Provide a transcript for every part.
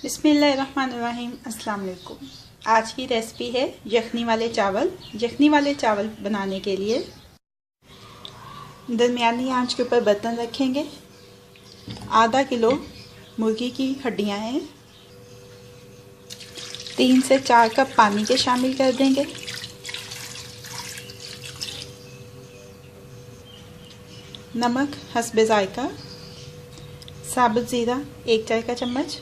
बिस्मिल्लाहिर्रहमानिर्रहीम। अस्सलाम वालेकुम। आज की रेसिपी है यखनी वाले चावल। यखनी वाले चावल बनाने के लिए दरमियानी आंच के ऊपर बर्तन रखेंगे। आधा किलो मुर्गी की हड्डियां हैं। 3 से 4 कप पानी के शामिल कर देंगे। नमक हस्बे जायका, साबुत ज़ीरा 1 चाय का चम्मच,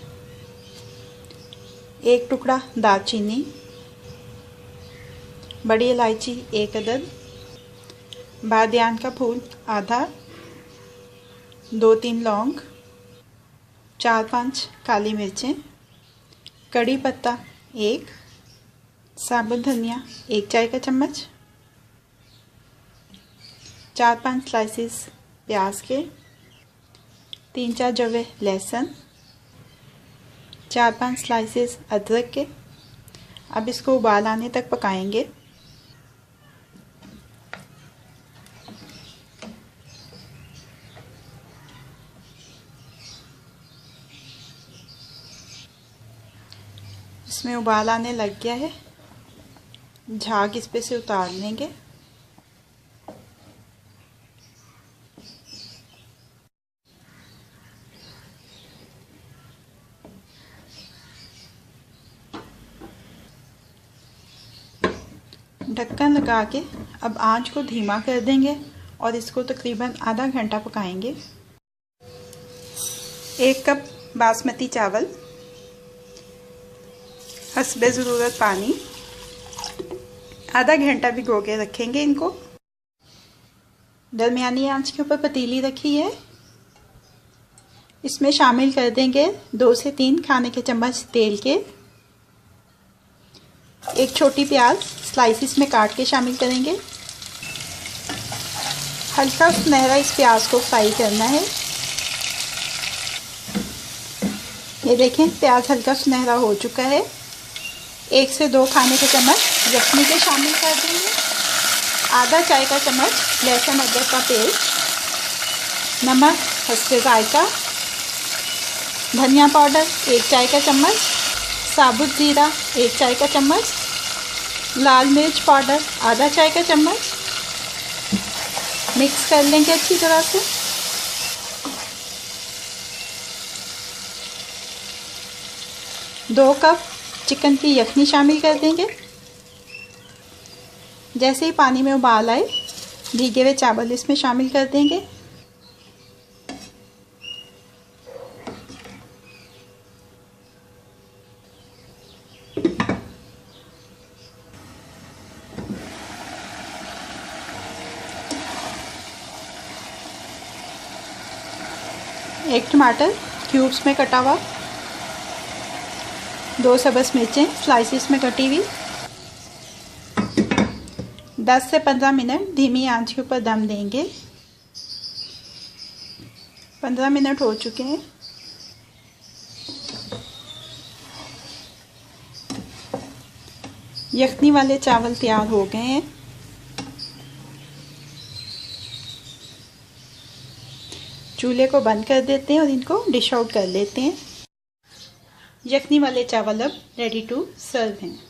1 टुकड़ा दालचीनी, बड़ी इलायची 1 अदद, बादियान का फूल आधा, 2-3 लौंग, 4-5 काली मिर्चें, कड़ी पत्ता 1, साबुत धनिया 1 चाय का चम्मच, 4-5 स्लाइसिस प्याज के, 3-4 जवे लहसुन, 4-5 स्लाइसेस अदरक के। अब इसको उबाल आने तक पकाएंगे। इसमें उबाल आने लग गया है। झाग इस पे से उतार लेंगे। ढक्कन लगा के अब आंच को धीमा कर देंगे और इसको तकरीबन आधा घंटा पकाएंगे। 1 कप बासमती चावल, हस्बे ज़रूरत पानी, आधा घंटा भिगो के रखेंगे इनको। दरमियानी आंच के ऊपर पतीली रखी है। इसमें शामिल कर देंगे 2 से 3 खाने के चम्मच तेल के। 1 छोटी प्याज स्लाइसिस में काट के शामिल करेंगे। हल्का सुनहरा इस प्याज को फ्राई करना है। ये देखें प्याज हल्का सुनहरा हो चुका है। 1 से 2 खाने के चम्मच यखनी के शामिल कर देंगे। आधा चाय का चम्मच लहसुन अदरक का पेस्ट, नमक हस्बे जायका, धनिया पाउडर 1 चाय का चम्मच, साबुत ज़ीरा 1 चाय का चम्मच, लाल मिर्च पाउडर आधा चाय का चम्मच। मिक्स कर लेंगे अच्छी तरह से। दो कप चिकन की यखनी शामिल कर देंगे। जैसे ही पानी में उबाल आए भीगे हुए चावल इसमें शामिल कर देंगे। एक टमाटर क्यूब्स में कटा हुआ, 2 सब्ज़ मिर्चें स्लाइसिस में कटी हुई। 10 से 15 मिनट धीमी आंच के ऊपर दम देंगे। 15 मिनट हो चुके हैं। यखनी वाले चावल तैयार हो गए हैं। चूल्हे को बंद कर देते हैं और इनको डिश आउट कर लेते हैं। यखनी वाले चावल अब रेडी टू सर्व हैं।